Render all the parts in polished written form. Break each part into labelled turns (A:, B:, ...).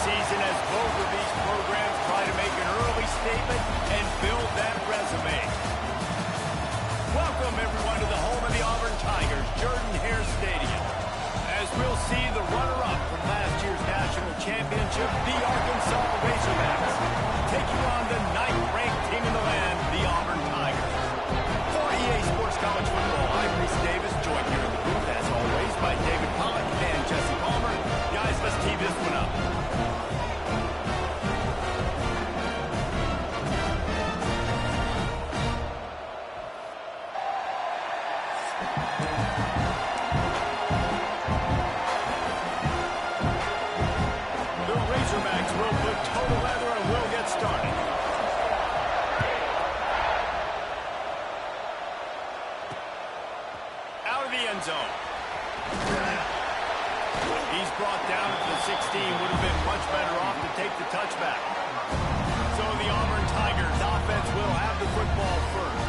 A: season as both of these programs try to make an early statement and build that resume. Welcome, everyone, to the home of the Auburn Tigers, Jordan-Hare Stadium. As we'll see the runner-up from last year's national championship, the Arkansas Razorbacks, taking on the 9th-ranked team in the land, the Auburn Tigers. For EA Sports College Football, I'm Reese Davis, joined here in the booth, as always, by David Pollock and Jesse Palmer. Guys, let's tee this one up. The Razorbacks will put total leather and will get started. Out of the end zone. He's brought down at the 16. Would have been much better off to take the touchback. So the Auburn Tigers offense will have the football first.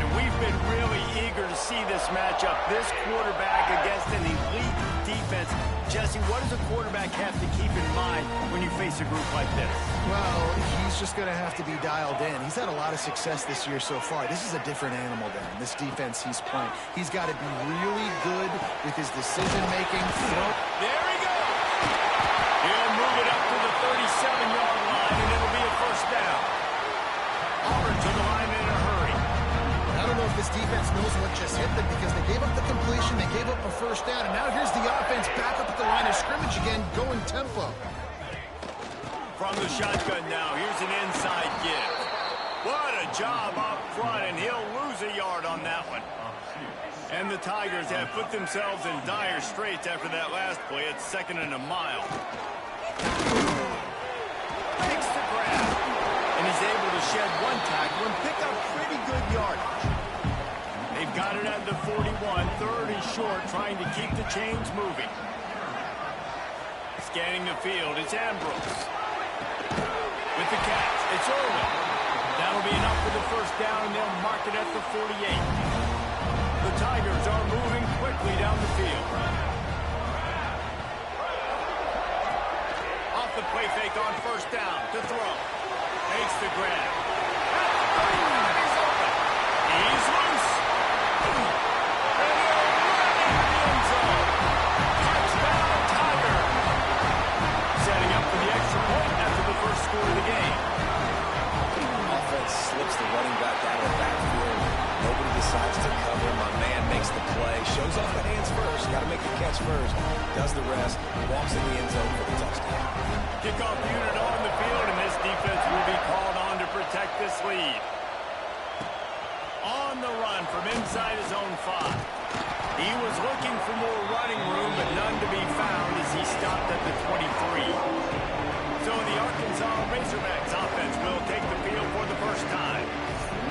A: And we've been really eager to see this matchup. This quarterback against an elite defense. Jesse, what does a quarterback have to keep in mind when you face a group like this?
B: Well, he's just going to have to be dialed in. He's had a lot of success this year so far. This is a different animal than this defense he's playing. He's got to be really good with his decision-making.
A: There he goes. He'll move it up to the 37-yard line, and it'll be a first down. Auburn to the line in a hurry.
B: I don't know if this defense knows what just hit them because they gave up the completion, they gave up a first down, and now here's the offense back up at the line of scrimmage again, going tempo.
A: From the shotgun now, here's an inside give. What a job up front, and he'll lose a yard on that one. And the Tigers have put themselves in dire straits after that last play. It's 2nd and a mile. Makes the grab. And he's able to shed one tackle and pick up pretty good yardage. They've got it at the 41, 3rd and short, trying to keep the chains moving. Scanning the field, it's Ambrose. With the catch, it's Irwin. That'll be enough for the first down, and they'll mark it at the 48. The Tigers are moving quickly down the field. Off the play fake on first down to throw. Takes the grab. He's open. He's loose. And he'll run into the end zone. Touchdown, Tigers. Setting up for the extra point after the first score of the game.
C: Offense slips the running back out of the backfield. Nobody decides to cover. My man makes the play. Shows off the hands first. Got to make the catch first. Does the rest. Walks in the end zone for the touchdown.
A: Kickoff unit on the field, and this defense will be called on to protect this lead. On the run from inside his own 5. He was looking for more running room, but none to be found as he stopped at the 23. So the Arkansas Razorbacks offense will take the field for the first time.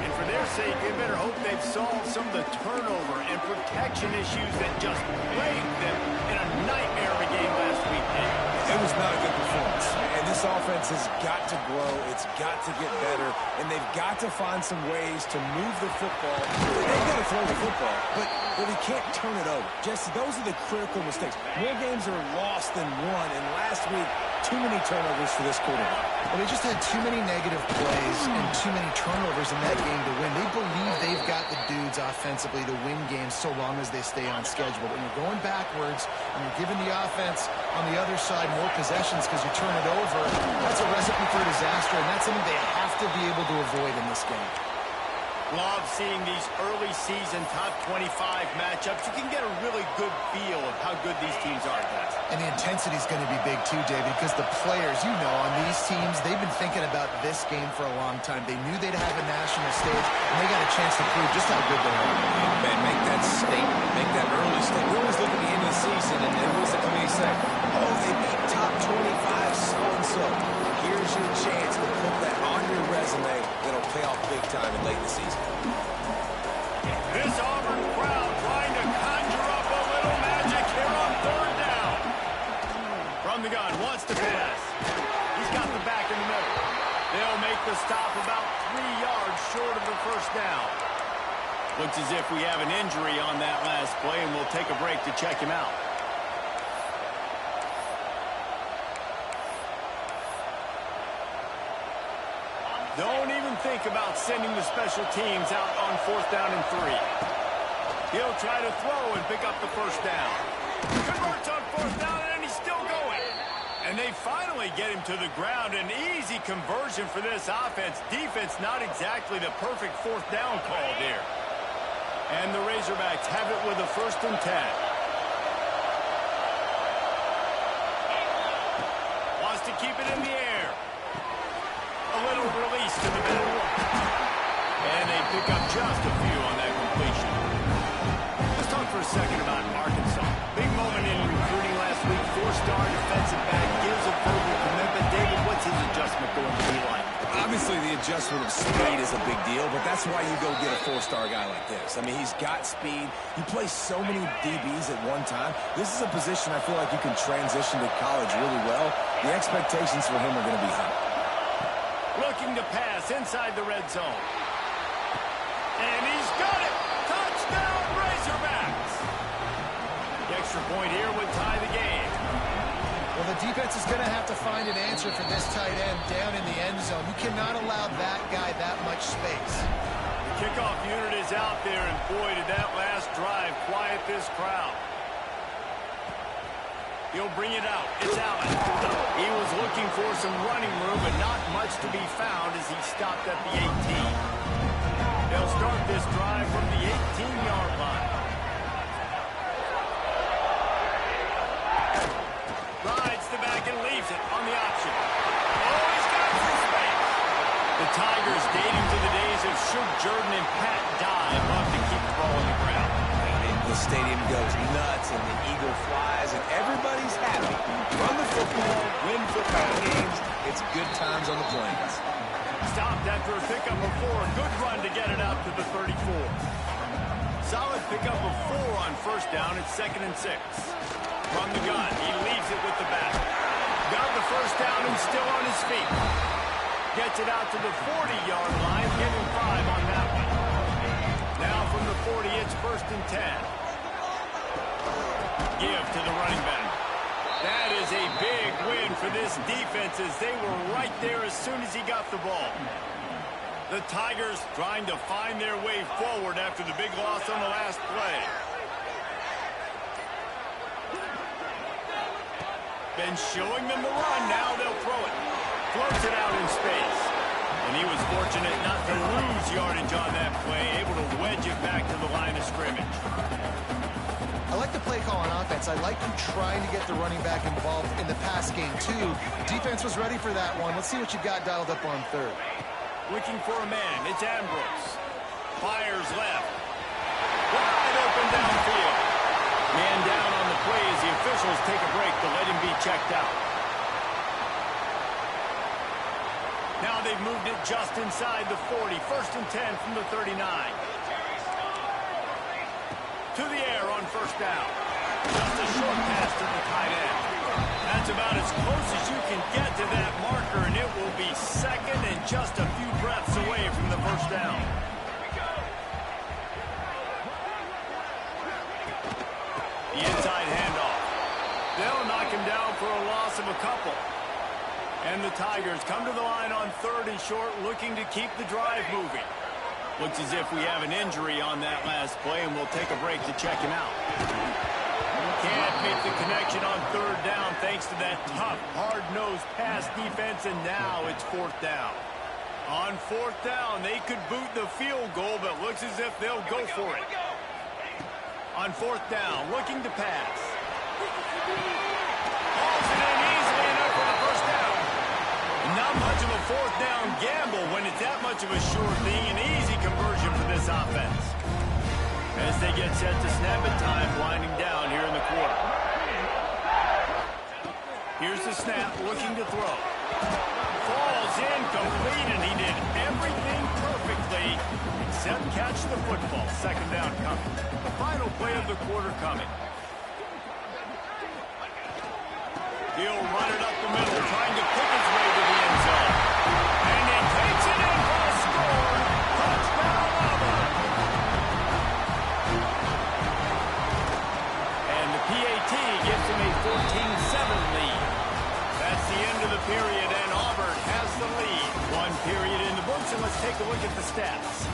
A: And for their sake, they better hope they've solved some of the turnover and protection issues that just plagued them in a nightmare of a game last weekend.
C: It was not a good performance. And this offense has got to grow. It's got to get better. And they've got to find some ways to move the football. They've got to throw the football, but they can't turn it over. Jesse, those are the critical mistakes. More games are lost than won. And last week, too many turnovers for this quarterback.
B: Well, they just had too many negative plays and too many turnovers in that game to win. They believe they've got the dudes offensively to win games so long as they stay on schedule. But when you're going backwards and you're giving the offense on the other side more possessions because you turn it over, that's a recipe for disaster, and that's something they have to be able to avoid in this game.
A: Love seeing these early season top 25 matchups. You can get a really good feel of how good these teams are, guys.
B: And the intensity is going to be big too, David, because the players, you know, on these teams, they've been thinking about this game for a long time. They knew they'd have a national stage, and they got a chance to prove just how good they are.
C: Man, make that statement. Make that early statement. We always look at the end of the season, and what's the committee say? Oh, they beat top 25 so-and-so. Here's your chance to put that on your resume. It'll pay off big time in late in the season.
A: This Auburn crowd trying to conjure up a little magic here on 3rd down. From the gun, wants to pass. He's got the back in the middle. They'll make the stop about 3 yards short of the first down. Looks as if we have an injury on that last play, and we'll take a break to check him out. Don't even think about sending the special teams out on 4th down and 3. He'll try to throw and pick up the first down. Converts on 4th down, and he's still going. And they finally get him to the ground. An easy conversion for this offense. Defense not exactly the perfect 4th down call there. And the Razorbacks have it with a 1st and 10. Wants to keep it in the air. A little release to the middle. And they pick up just a few on that completion. Let's talk for a second about Arkansas. Big moment in recruiting last week. 4-star defensive back gives a verbal commitment. David, what's his adjustment going to be like?
C: Obviously, the adjustment of speed is a big deal, but that's why you go get a 4-star guy like this. I mean, he's got speed. He plays so many DBs at one time. This is a position I feel like you can transition to college really well. The expectations for him are going to be high.
A: Looking to pass inside the red zone. And he's got it! Touchdown, Razorbacks! The extra point here would tie the game.
B: Well, the defense is going to have to find an answer for this tight end down in the end zone. You cannot allow that guy that much space.
A: The kickoff unit is out there, and boy, did that last drive quiet this crowd. He'll bring it out. It's Allen. He was looking for some running room, but not much to be found as he stopped at the 18. They'll start this drive from the 18-yard line. Rides the back and leaves it on the option. Oh, he's got some space. The Tigers, dating to the days of Shug Jordan and Pat Dye, love to keep the ball on the ground.
C: The stadium goes nuts, and the eagle flies, and everybody's happy. Run the football, win football games. It's good times on the plains.
A: Stopped after a pickup of 4. Good run to get it out to the 34. Solid pickup of 4 on 1st down. It's 2nd and 6. From the gun, he leaves it with the back. Got the 1st down and still on his feet. Gets it out to the 40-yard line, getting 5 on that one. Now from the 40, it's 1st and 10. Give to the running back. That is a big win for this defense as they were right there as soon as he got the ball. The Tigers trying to find their way forward after the big loss on the last play. Been showing them the run. Now they'll throw it. Floats it out in space. And he was fortunate not to lose yardage on that play, able to wedge it back to the line of scrimmage.
B: I like the play call on offense. I like them trying to get the running back involved in the pass game, too. Defense was ready for that one. Let's see what you got dialed up on 3rd.
A: Looking for a man. It's Ambrose. Fires left. Wide open downfield. Man down on the play as the officials take a break to let him be checked out. Now they've moved it just inside the 40. 1st and 10 from the 39. To the air on 1st down. Just a short pass to the tight end. That's about as close as you can get to that marker, and it will be 2nd and just a few breaths away from the 1st down. The inside handoff. They'll knock him down for a loss of a couple. And the Tigers come to the line on 3rd and short, looking to keep the drive moving. Looks as if we have an injury on that last play, and we'll take a break to check him out. Can't make the connection on 3rd down thanks to that tough, hard-nosed pass defense, and now it's 4th down. On 4th down, they could boot the field goal, but looks as if they'll go for it. On 4th down, looking to pass. Hauls it in easily enough for the 1st down. Not much of a 4th down gamble when it's that much of a sure thing. An easy conversion for this offense. As they get set to snap it, time winding down here in the quarter. Here's the snap, looking to throw. Falls in, complete, and he did everything perfectly except catch the football. 2nd down coming. The final play of the quarter coming. He'll run it up the middle, trying to pick his way to the end zone. And he takes it in for a score. Touchdown, Auburn. And the PAT gives him a 14-7 lead. That's the end of the period, and Auburn has the lead. 1 period in the book. take a look at the stats.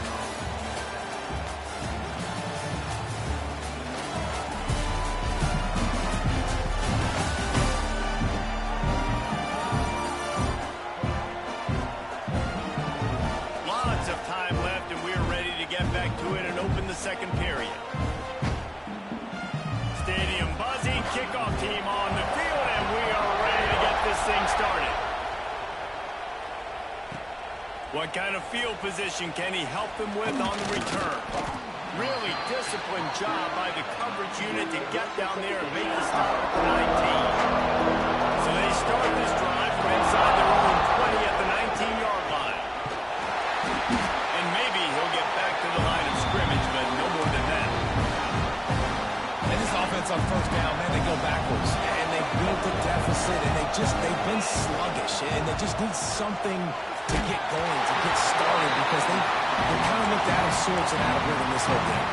A: Lots of time left, and we're ready to get back to it and open the second period. Stadium buzzing, kickoff team on the field, and we are ready to get this thing started. What kind of field position can he help them with on the return? Really disciplined job by the coverage unit to get down there and make the stop at the 19. So they start this drive from inside their own 20 at the 19-yard line. And maybe he'll get back to the line of scrimmage, but no more than that.
C: And this offense on first down, man, they go backwards. And they built a deficit, and they've been sluggish. And they just need something to get going, to get started, because they kind of looked out of sorts and out of rhythm this whole game.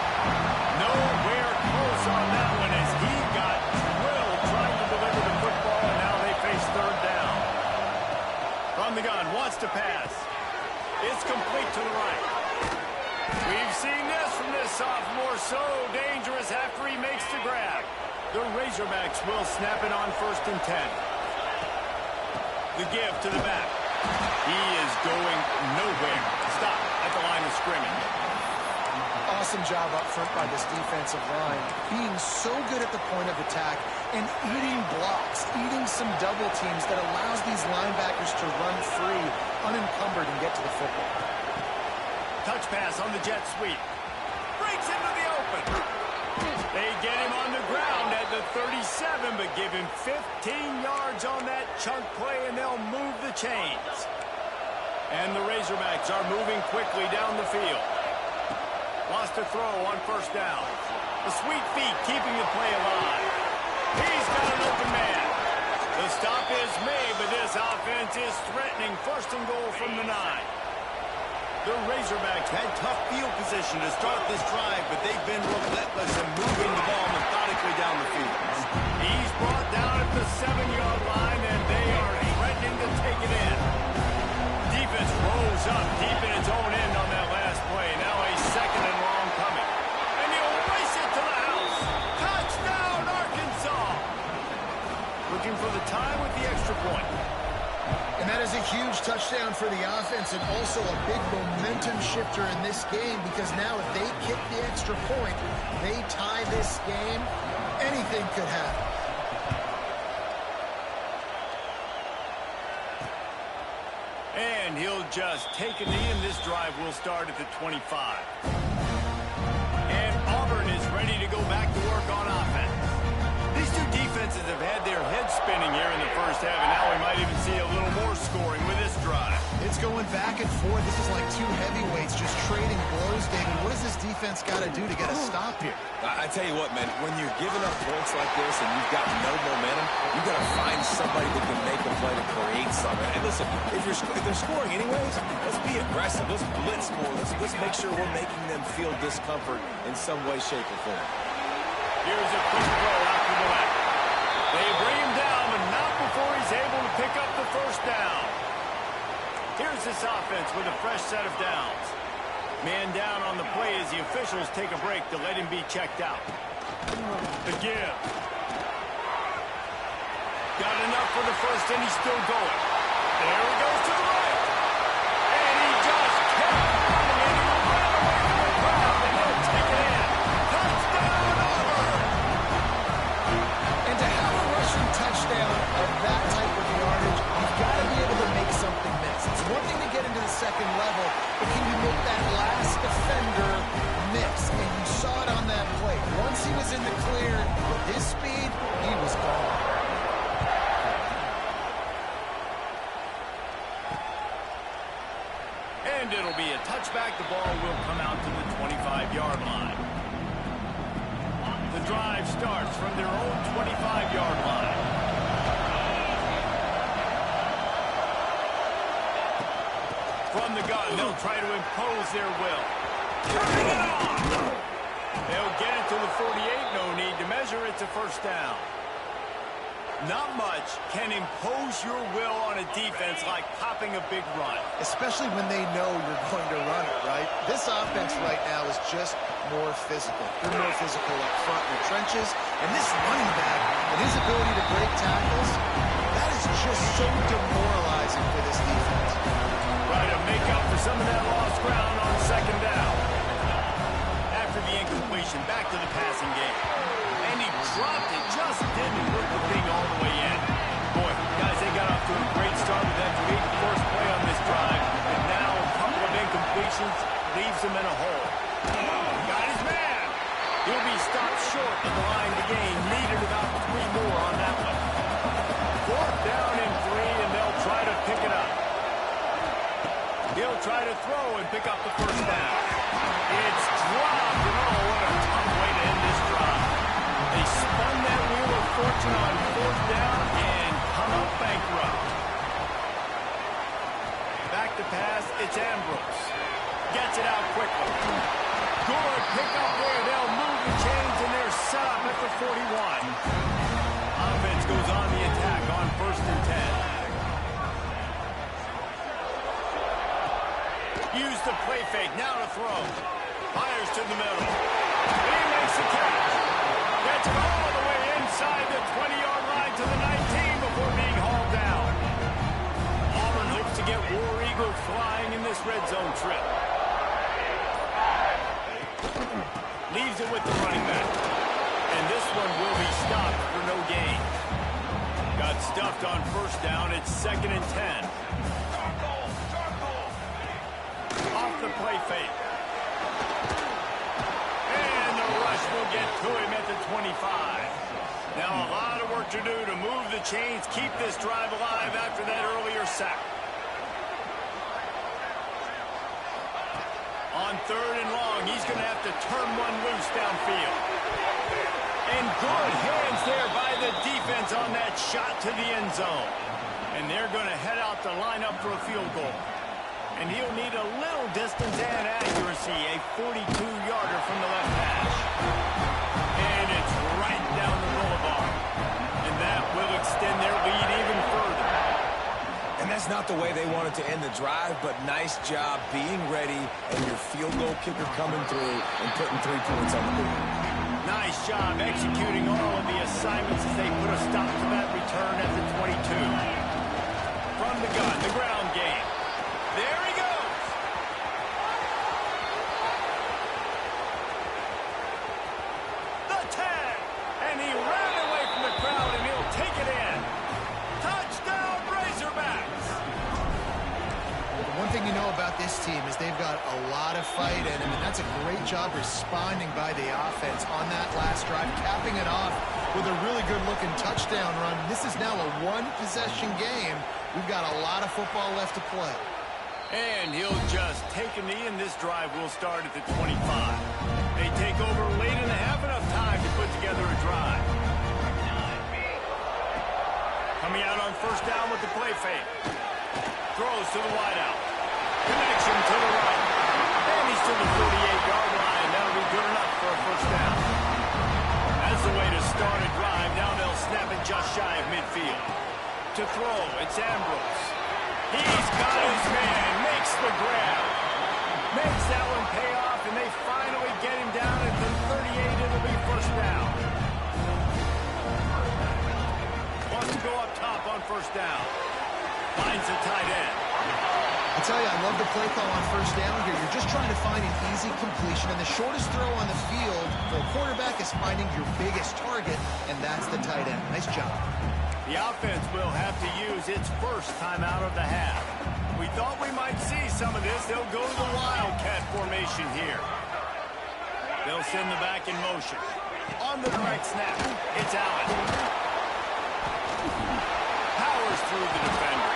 A: Nowhere close on that one as he got drilled trying to deliver the football, and now they face third down. From the gun, wants to pass. It's complete to the right. We've seen this from this sophomore, so dangerous after he makes the grab. The Razorbacks will snap it on 1st and 10. The give to the back. He is going nowhere. Stop at the line of scrimmage.
B: Awesome job up front by this defensive line. Being so good at the point of attack and eating blocks, eating some double teams that allows these linebackers to run free, unencumbered, and get to the football.
A: Touch pass on the jet sweep. Breaks into the open. They get him on the ground at the 37, but give him 15 yards on that chunk play, and they'll move the chains. And the Razorbacks are moving quickly down the field. Lost a throw on 1st down. The sweet feet keeping the play alive. He's got an open man. The stop is made, but this offense is threatening 1st and goal from the 9. The Razorbacks had tough field position to start this drive, but they've been relentless in moving the ball methodically down the field. He's brought down at the 7-yard line, and they are threatening to take it in. Defense rolls up deep in its own end on that last play. Now a 2nd and long coming. And he'll race it to the house. Touchdown, Arkansas! Looking for the tie with the extra point.
B: And that is a huge touchdown for the offense and also a big momentum shifter in this game, because now if they kick the extra point, they tie this game, anything could happen.
A: And he'll just take a knee, and this drive will start at the 25. And Auburn is ready to go back to work on offense. These two defenses have had their heads spinning here in the first half, and now we might even see a little more scoring with this drive.
B: It's going back and forth. This is like two heavyweights just trading blows, David. What does this defense got to do to get a stop here?
C: I tell you what, man, when you're giving up points like this and you've got no momentum, you got to find somebody that can make a play to create something. And listen, if they're scoring anyways, let's be aggressive. Let's blitz more. Let's make sure we're making them feel discomfort in some way, shape, or form.
A: Here's a quick throw out to the left. They bring him down, but not before he's able to pick up the 1st down. Here's this offense with a fresh set of downs. Man down on the play as the officials take a break to let him be checked out. The give. Got enough for the 1st, and he's still going. There he goes to the right. And he just kept running, and he ran away from the crowd, and he'll take it in. Touchdown, Auburn!
B: And to have a rushing touchdown of that type of yardage, you've got to be able to make something miss. It's one thing to get into the 2nd level, but can you make that last defender miss? And you saw it on that play. Once he was in the clear, with his speed, he was gone.
A: And it'll be a touchback. The ball will come out to the 25-yard line. The drive starts from their own 25-yard line. From the gun, they'll try to impose their will. Turning it on! They'll get it to the 48. No need to measure. It's a 1st down. Not much can impose your will on a defense like popping a big run.
B: Especially when they know you're going to run it, right? This offense right now is just more physical. They're more physical up front in the trenches. And this running back and his ability to break tackles, that is just so demoralizing for this defense.
A: Try to make up for some of that lost ground on second down. After the incompletion, back to the passing game. And he dropped it, just didn't put the thing all the way in. Boy, guys, they got off to a great start with that big first play on this drive. And now a couple of incompletions leaves them in a hole. Got his man. He'll be stopped short of the line to gain. Needed about 3 more on that one. 4th down and 3, and they'll try to pick it up. He'll try to throw and pick up the first down. It's dropped, and oh, what a tough way to end this drive. They spun that wheel of fortune on 4th down and come up bankrupt. Back to pass, it's Ambrose. Gets it out quickly. Good pick up there. They'll move the chains, and they're set up at the 41. Offense goes on the attack on 1st and 10. Use the play fake, now to throw. Fires to the middle. He makes the catch. Gets it all the way inside the 20-yard line to the 19 before being hauled down. Auburn hopes to get War Eagle flying in this red zone trip. Leaves it with the running back. And this one will be stopped for no gain. Got stuffed on 1st down. It's 2nd and 10. Off the play fake. And the rush will get to him at the 25. Now a lot of work to do to move the chains, keep this drive alive after that earlier sack. On 3rd and long, he's going to have to turn one loose downfield. And good hands there by the defense on that shot to the end zone. And they're going to head out to line up for a field goal. And he'll need a little distance and accuracy, a 42-yarder from the left hash. And it's right down the boulevard. And that will extend their lead even further.
C: And that's not the way they wanted to end the drive, but nice job being ready and your field goal kicker coming through and putting 3 points on the board.
A: Nice job executing all of the assignments as they put a stop to that return at the 22. From the gun, the ground game. There he goes. The tag. And he ran away from the crowd, and he'll take it in. Touchdown, Razorbacks.
B: Well, the one thing you know about this team is they've got a lot of fight in them, and that's a great job responding by the offense on that last drive, capping it off with a really good-looking touchdown run. This is now a one-possession game. We've got a lot of football left to play.
A: And he'll just take a knee, and this drive will start at the 25. They take over late in the half, enough time to put together a drive. Coming out on 1st down with the play fake. Throws to the wideout. Connection to the right. And he's to the 48-yard line. That'll be good enough for a 1st down. That's the way to start a drive. Now they'll snap it just shy of midfield. To throw, it's Ambrose. He's got his man, makes the grab. Makes that one pay off, and they finally get him down at the 38. It'll be 1st down. Wants to go up top on 1st down. Finds the tight end.
B: I tell you, I love the play call on 1st down here. You're just trying to find an easy completion, and the shortest throw on the field for a quarterback is finding your biggest target, and that's the tight end. Nice job.
A: The offense will have to use its first timeout of the half. We thought we might see some of this. They'll go to the Wildcat formation here. They'll send the back in motion. On the direct snap, it's Allen. Powers through the defender.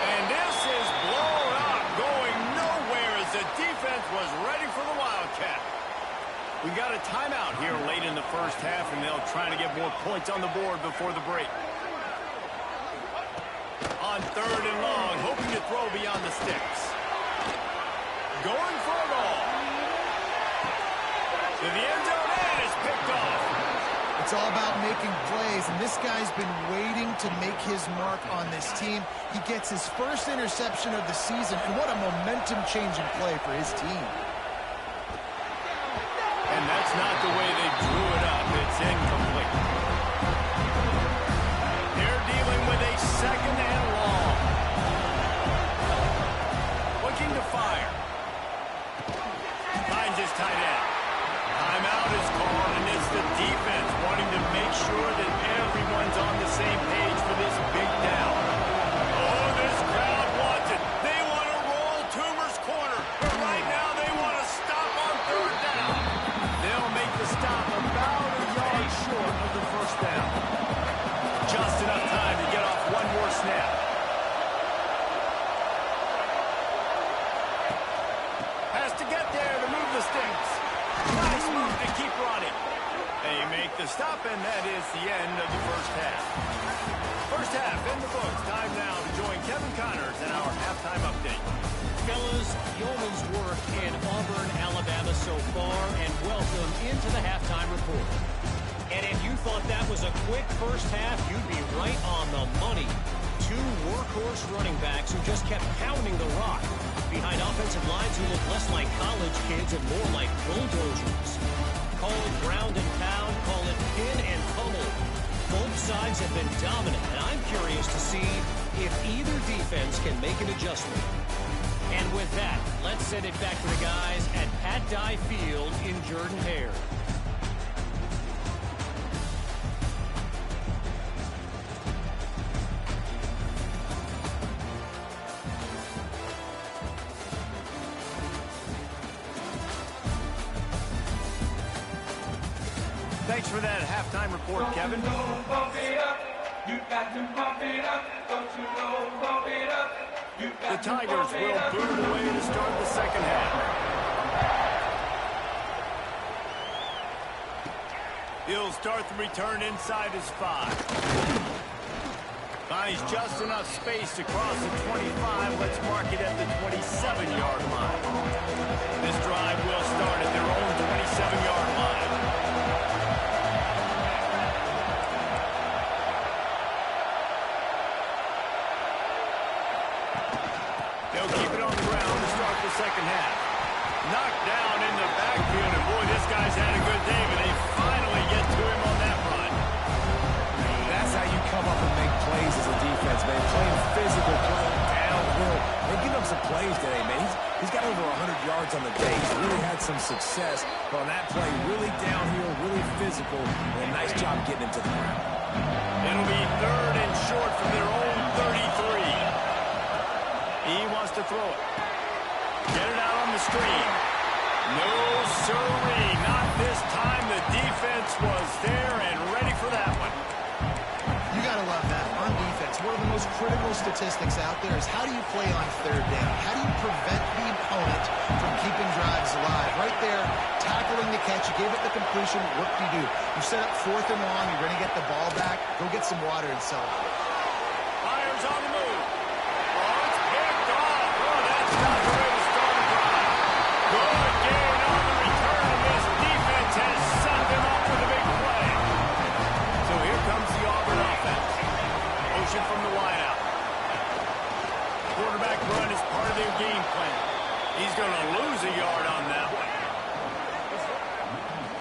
A: And this is blown up, going nowhere as the defense was ready for the Wildcat. We got a timeout here late in the 1st half, and they'll try to get more points on the board before the break. On 3rd and long, hoping to throw beyond the sticks. Going for a goal. To the end zone, and it's picked off.
C: A
B: It's all about making plays, and this guy's been waiting to make his mark on this team. He gets his first interception of the season, and what a momentum-changing play for his team.
A: And that's not the way they drew it up. It's incomplete. They're dealing with a second and long. Looking to fire. Finds his tight end. Timeout is called, and it's the defense wanting to make sure that everyone's on the same page for this big down. Oh, this crowd wants it. They want to roll Toomer's corner, but right now they want to stop on third down. They'll make the stop about a yard short of the first down. Just enough time to get off one more snap. Has to get there to move the sticks. Nice move to keep running. They make the stop, and that is the end of the first half. First half in the books. Time now to join Kevin Connors in our halftime update.
D: Fellas, yeoman's work in Auburn, Alabama so far, and welcome into the halftime report. And if you thought that was a quick first half, you'd be right on the money. Two workhorse running backs who just kept pounding the rock behind offensive lines who look less like college kids and more like bulldozers. Call it ground and pound, call it pin and pummel. Both sides have been dominant, and I'm curious to see if either defense can make an adjustment. And with that, let's send it back to the guys at Pat Dye Field in Jordan-Hare.
A: Thanks for that halftime report, Kevin. The Tigers will boot away to start the second half. He'll start the return inside his 5. Finds just enough space to cross the 25. Let's mark it at the 27-yard line. This drive will start at their own 27-yard line. Second half. Knocked down in the backfield, and boy, this guy's had a good day, but they finally get to him on that run.
C: That's how you come up and make plays as a defense, man. Playing physical, playing downhill. They're giving up some plays today, man. He's got over 100 yards on the day. He's really had some success, but on that play, really downhill, really physical, and a nice job getting him to the ground.
A: It'll be third and short from their own 33. He wants to throw it. Get it out on the screen. No, sirree. Not this time. The defense was there and ready for that one.
B: You got to love that. On defense, one of the most critical statistics out there is how do you play on third down? How do you prevent the opponent from keeping drives alive? Right there, tackling the catch. You gave it the completion. What do? You set up fourth and long. You're going to get the ball back. Go get some water and celebrate.
A: Fires on the move. Oh, it's picked off. Oh, that's not the way to start a drive. Good gain on the return, and this defense has set them up with a big play. So here comes the Auburn offense. Motion from the wideout. Quarterback run is part of their game plan. He's going to lose a yard on that one.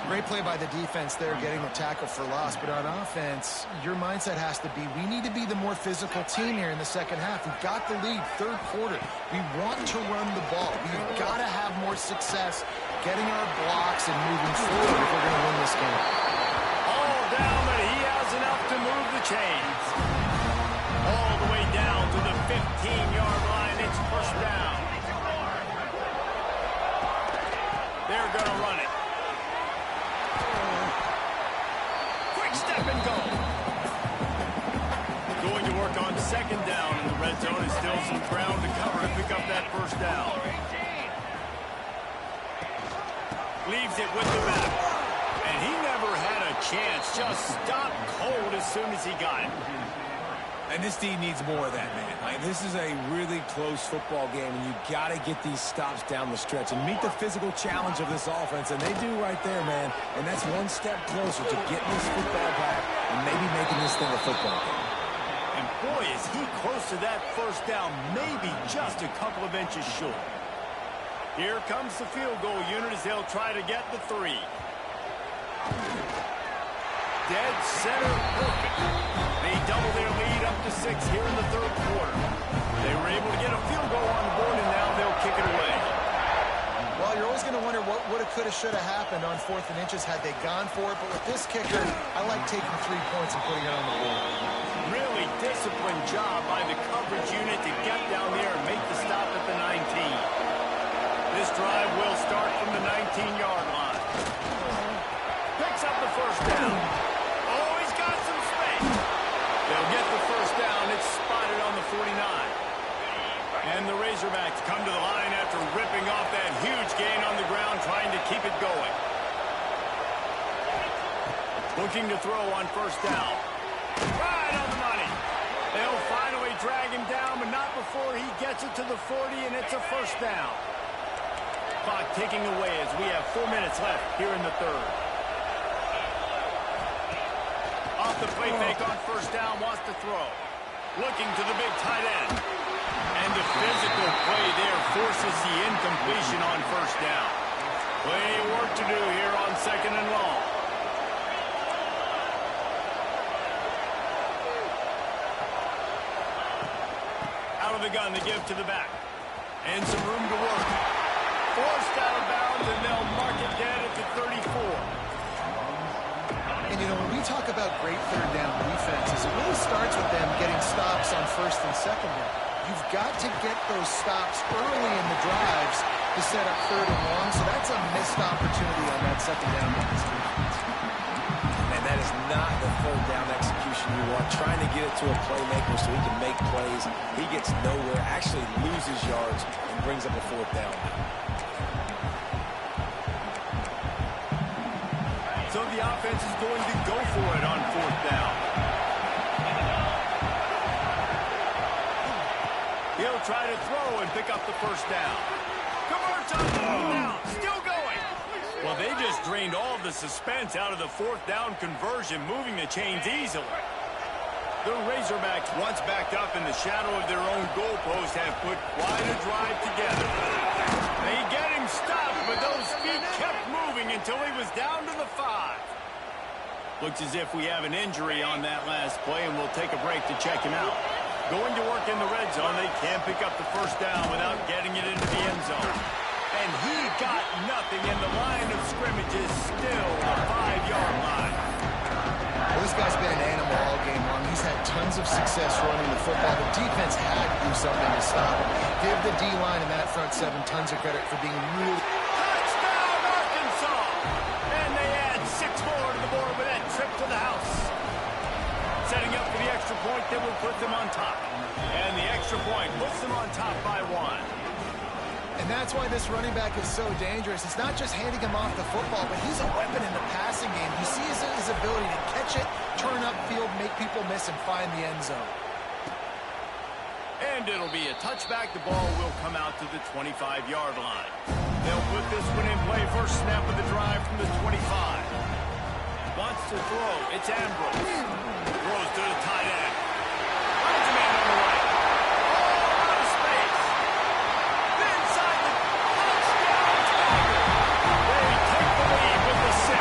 B: Great play by the defense there, getting the tackle for loss. But on offense, your mindset has to be, we need to be the more physical team here in the second half. We've got the lead, third quarter. We want to run the ball. We've got to have more success getting our blocks and moving forward if we're going to win this game.
A: All down, but he has enough to move the chains. All the way down to the 15-yard line. It's first down. They're going to run it. Step and go. Going to work on second down in the red zone. Is still some ground to cover to pick up that first down. Leaves it with the back. And he never had a chance. Just stopped cold as soon as he got it.
C: And this team needs more of that, man. Like, this is a really close football game, and you got to get these stops down the stretch and meet the physical challenge of this offense, and they do right there, man. And that's one step closer to getting this football back and maybe making this thing a football game.
A: And boy, is he close to that first down, maybe just a couple of inches short. Here comes the field goal unit as they'll try to get the 3. Dead center, perfect. They double their lead up to 6 here in the third quarter. They were able to get a field goal on the board, and now they'll kick it away.
B: Well, you're always going to wonder what woulda, coulda, shoulda happened on 4th and inches had they gone for it. But with this kicker, I like taking 3 points and putting it on the board.
A: Really disciplined job by the coverage unit to get down there and make the stop at the 19. This drive will start from the 19-yard line. Picks up the first down. Oh, he's got some space. They'll get the first down. It's spotted on the 49. And the Razorbacks come to the line after ripping off that huge gain on the ground, trying to keep it going. Looking to throw on first down. Right on the money. They'll finally drag him down, but not before he gets it to the 40, and it's a first down. Clock ticking away as we have 4 minutes left here in the third. Off the play fake on first down, wants to throw. Looking to the big tight end. And the physical play there forces the incompletion on first down. Plenty of work to do here on 2nd and long. Out of the gun, they give to the back. And some room to work. Forced out of bounds, and they'll mark it dead at the 34.
B: And, you know, when we talk about great third down defenses, it really starts with them getting stops on 1st and 2nd down. You've got to get those stops early in the drives to set up 3rd and long, so that's a missed opportunity on that 2nd down defense.
C: And that is not the 3rd down execution you want. Trying to get it to a playmaker so he can make plays. He gets nowhere, actually loses yards, and brings up a 4th down.
A: So the offense is going to go for it on 4th down. He'll try to throw and pick up the first down. Converts on 4th down. Still going. Well, they just drained all of the suspense out of the 4th down conversion, moving the chains easily. The Razorbacks, once backed up in the shadow of their own goalpost, have put quite a drive together. They get him stopped, but those feet kept moving until he was down to the 5. Looks as if we have an injury on that last play, and we'll take a break to check him out. Going to work in the red zone, they can't pick up the first down without getting it into the end zone. And he got nothing, and the line of scrimmage is still the 5-yard line.
B: Well, this guy's been an animal all game long. He's had tons of success running the football. The defense had to do something to stop him. Give the D-line and that front 7 tons of credit for being really...
A: Touchdown, Arkansas! And they add 6 more to the board with that trip to the house. Setting up for the extra point that will put them on top. And the extra point puts them on top by 1.
B: And that's why this running back is so dangerous. It's not just handing him off the football, but he's a weapon in the passing game. You see his ability to catch it, turn upfield, make people miss, and find the end zone.
A: And it'll be a touchback. The ball will come out to the 25-yard line. They'll put this one in play. First snap of the drive from the 25. Wants to throw. It's Ambrose. Throws to the tight end. Finds a man on the right. Oh, out of space. Inside the touchdown Tiger. They take the lead with the 6.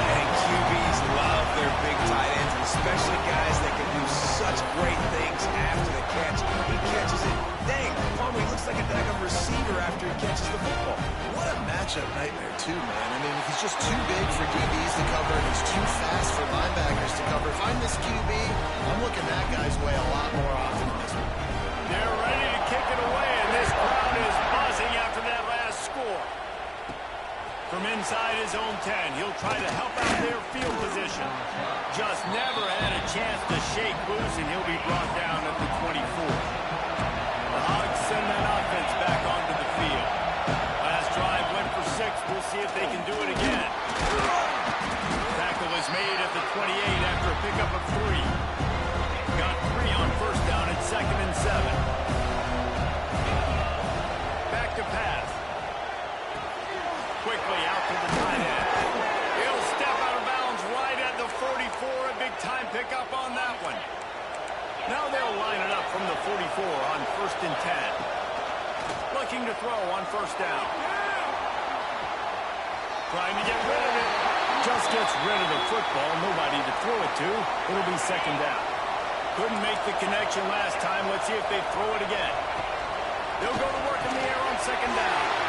C: And QBs love their big tight ends, especially guys that can do such great things after the catch. He catches it. Dang, Palmer, he looks like a daggone receiver after he catches the football.
B: What a matchup nightmare, too, man. I mean, he's just too big for DBs to cover, and he's too fast for linebackers to cover. If I'm this QB, I'm looking that guy's way a lot more often than this one.
A: They're ready to kick it away, and this crowd is buzzing after that last score. From inside his own 10, he'll try to help out their field position. Just never had a chance to shake loose, and he'll be brought down at the 24. The Hogs send that offense back onto the field. Last drive went for 6. We'll see if they can do it again. Tackle is made at the 28 after a pickup of 3. 2nd and 7. Back to pass. Quickly out to the tight end. He'll step out of bounds right at the 44. A big-time pickup on that one. Now they'll line it up from the 44 on 1st and 10. Looking to throw on 1st down. Trying to get rid of it. Just gets rid of the football. Nobody to throw it to. It'll be 2nd down. Couldn't make the connection last time. Let's see if they throw it again. They'll go to work in the air on 2nd down.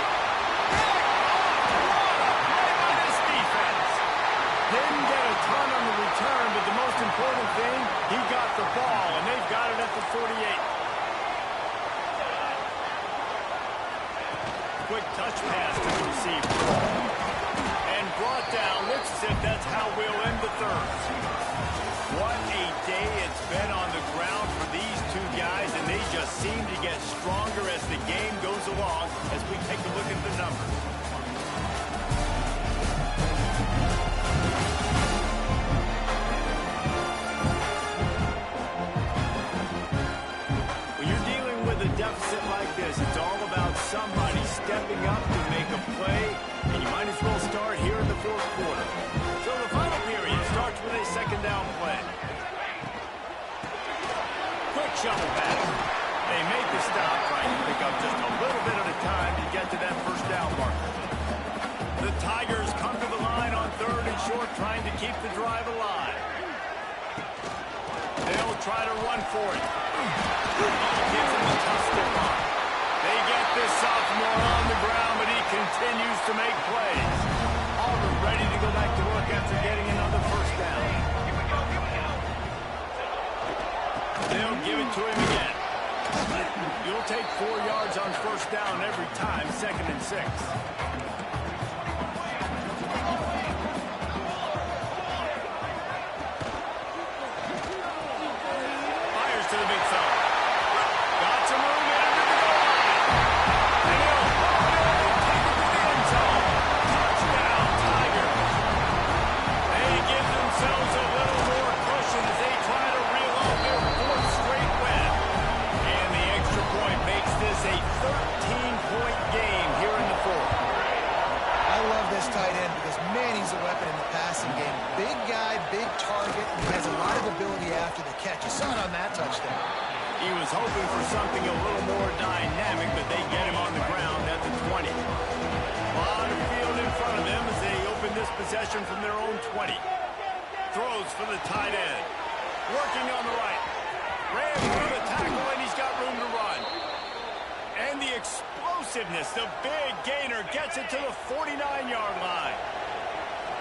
A: Didn't get a ton on the return, but the most important thing, he got the ball, and they've got it at the 48. Quick touch pass to the receiver. And brought down. Looks as if that's how we'll end the 3rd. What a day it's been on the ground for these two guys, and they just seem to get stronger as the game goes along as we take a look at the numbers. Deficit like this, it's all about somebody stepping up to make a play, and you might as well start here in the 4th quarter. So the final period starts with a 2nd down play. Quick shovel pass. They make the stop, trying to pick up just a little bit at a time to get to that 1st down marker. The Tigers come to the line on 3rd and short, trying to keep the drive alive. They'll try to run for it. Gives him a tough step on. They get this sophomore on the ground, but he continues to make plays. Auburn ready to go back to work after getting another 1st down. They'll give it to him again. You'll take 4 yards on 1st down every time, 2nd and 6. To the big fella. Got some room in under the goal line. And he'll pop it in and take it to the end zone. Touchdown, Tigers. They give themselves a little more cushion as they try to reel off their 4th straight win. And the extra point makes this a 13-point game here in the 4th.
B: I love this tight end because, man, he's a weapon in the passing game. Big guy, big target, and he has a lot of ability after the catch. You saw it on that touchdown.
A: He was hoping for something a little more dynamic, but they get him on the ground at the 20. A lot of field in front of them as they open this possession from their own 20. Throws for the tight end. Working on the right. Ran through the tackle, and he's got room to run. And the explosiveness, the big gainer gets it to the 49-yard line.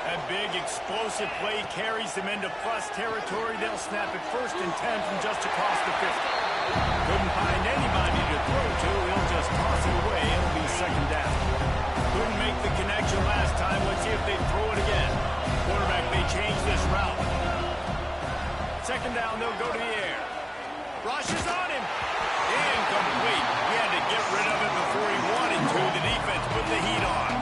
A: That big explosive play carries them into plus territory. They'll snap it 1st and 10 from just across the 50. Couldn't find anybody to throw to. He'll just toss it away. It'll be 2nd down. Couldn't make the connection last time. Let's see if they throw it again. Quarterback may change this route. 2nd down, they'll go to the air. Rushes on him. Incomplete. He had to get rid of it before he wanted to. The defense put the heat on.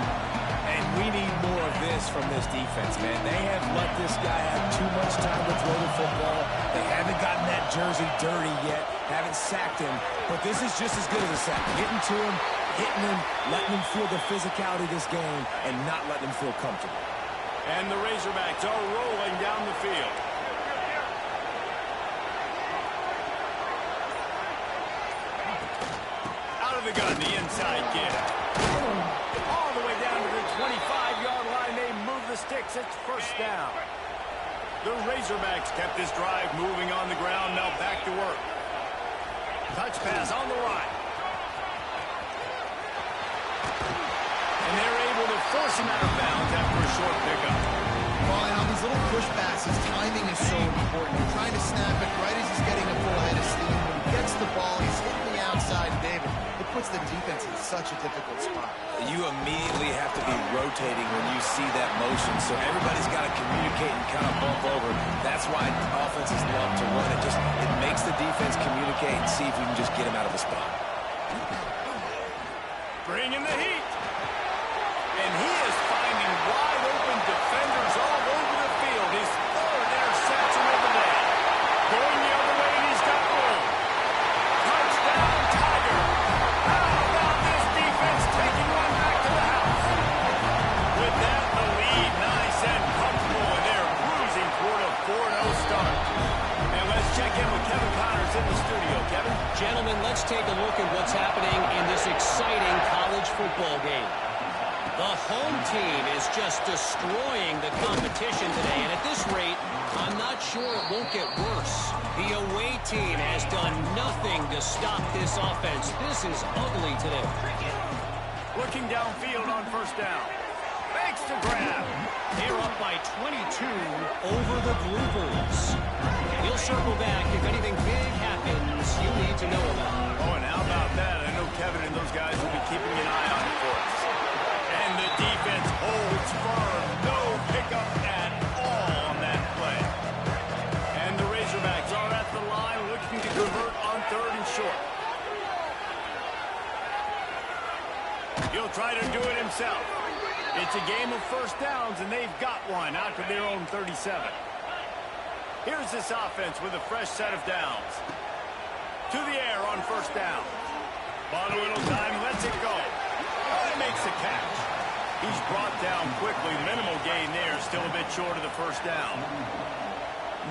C: And we need more of this from this defense, man. They have let this guy have too much time to throw the football. They haven't gotten that jersey dirty yet, haven't sacked him, but this is just as good as a sack. Getting to him, hitting him, letting him feel the physicality of this game, and not letting him feel comfortable.
A: And the Razorbacks are rolling down the field. Out of the gun, the inside give. All the way down to the 25-yard line. They move the sticks. It's 1st down. The Razorbacks kept this drive moving on the ground. Now back to work. Touch pass on the right. And they're able to force him out of bounds after a short pickup.
B: Well, and on these little push passes, timing is so important. You're trying to snap it right as he's getting a full head of steam. When he gets the ball, he's hitting the outside, David. It puts the defense in such a difficult spot.
C: You immediately have to be rotating when you see that motion, so everybody's got to communicate and kind of bump over. That's why offenses love to run it. It makes the defense communicate and see if we can just get him out of the spot.
A: Bring in the heat. And he is finding wide open defenders all over the field. His 3rd interception of the day. Going the other way, and he's got room.
D: Gentlemen, let's take a look at what's happening in this exciting college football game. The home team is just destroying the competition today, and at this rate, I'm not sure it won't get worse. The away team has done nothing to stop this offense. This is ugly today.
A: Looking downfield on first down. Makes the grab.
D: They're up by 22 over the Groupers. We'll circle back if anything big happens you need to know about.
A: Oh, and how about that? I know Kevin and those guys will be keeping an eye on it for us. And the defense holds firm. No pickup at all on that play. And the Razorbacks are at the line looking to convert on 3rd and short. He'll try to do it himself. It's a game of first downs, and they've got one out to their own 37. Here's this offense with a fresh set of downs. To the air on first down. Bought a little time, lets it go. And makes the catch. He's brought down quickly. Minimal gain there, still a bit short of the first down.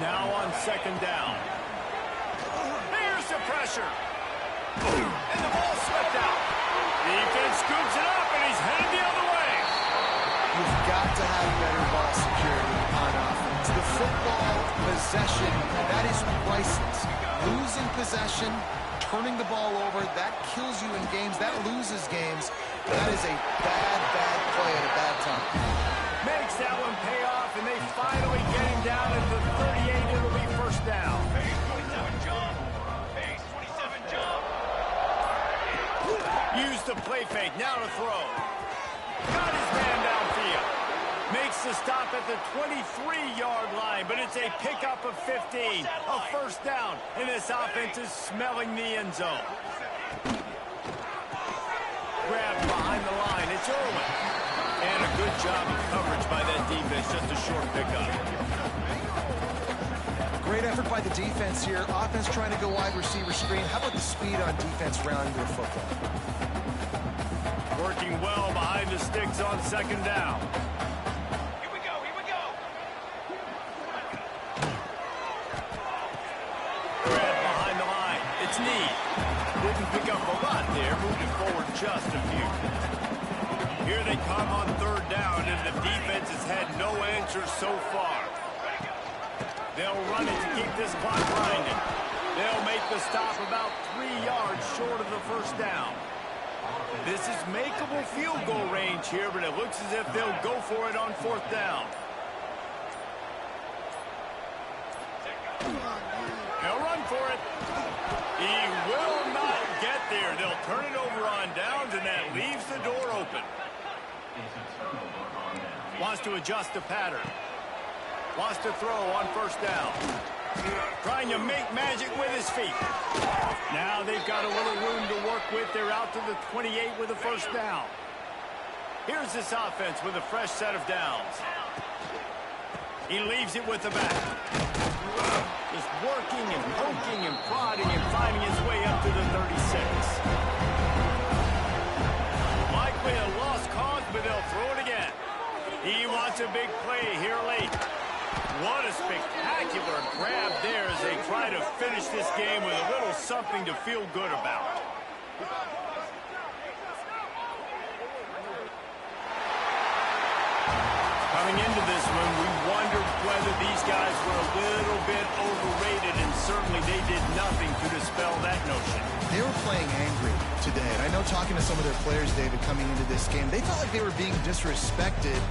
A: Now on 2nd down. There's the pressure. And the ball swept out. Defense scoops it up, and he's headed the other way.
B: You've got to have better ball security on offense. The football possession, that is priceless. Losing possession, turning the ball over, that kills you in games. That loses games. That is a bad, bad play at a bad time.
A: Makes that one pay off, and they finally get him down at the 38. It'll be first down.
E: Phase 27 jump. Phase 27 jump.
A: Use the play fake. Now to throw. Got his man downfield. Makes the stop at the 23-yard line, but it's a pickup of 15. A first down, and this offense is smelling the end zone. Grabbed behind the line. It's Irwin. And a good job of coverage by that defense. Just a short pickup.
B: Great effort by the defense here. Offense trying to go wide receiver screen. How about the speed on defense rounding the football?
A: Working well behind the sticks on 2nd down.
E: Here we go. Here we go.
A: Grab behind the line. It's Need. Didn't pick up a lot there. Moved it forward just a few. Here they come on 3rd down, and the defense has had no answer so far. They'll run it to keep this clock grinding. They'll make the stop about 3 yards short of the first down. This is makeable field goal range here, but it looks as if they'll go for it on 4th down. They'll run for it. He will not get there. They'll turn it over on downs, and that leaves the door open. Wants to adjust the pattern. Wants to throw on 1st down. Trying to make magic with his feet. Now they've got a little room to work with. They're out to the 28 with a first down. Here's this offense with a fresh set of downs. He leaves it with the back. Just working and poking and prodding and finding his way up to the 36. Likely a lost cause, but they'll throw it again. He wants a big play here late. What a spectacular grab there as they try to finish this game with a little something to feel good about. Coming into this one, we wondered whether these guys were a little bit overrated, and certainly they did nothing to dispel that notion.
B: They were playing angry today, and I know talking to some of their players, David, coming into this game, they felt like they were being disrespected.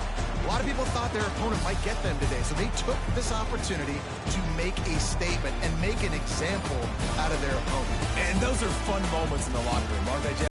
B: A lot of people thought their opponent might get them today, so they took this opportunity to make a statement and make an example out of their opponent.
C: And those are fun moments in the locker room, aren't they, Jeff?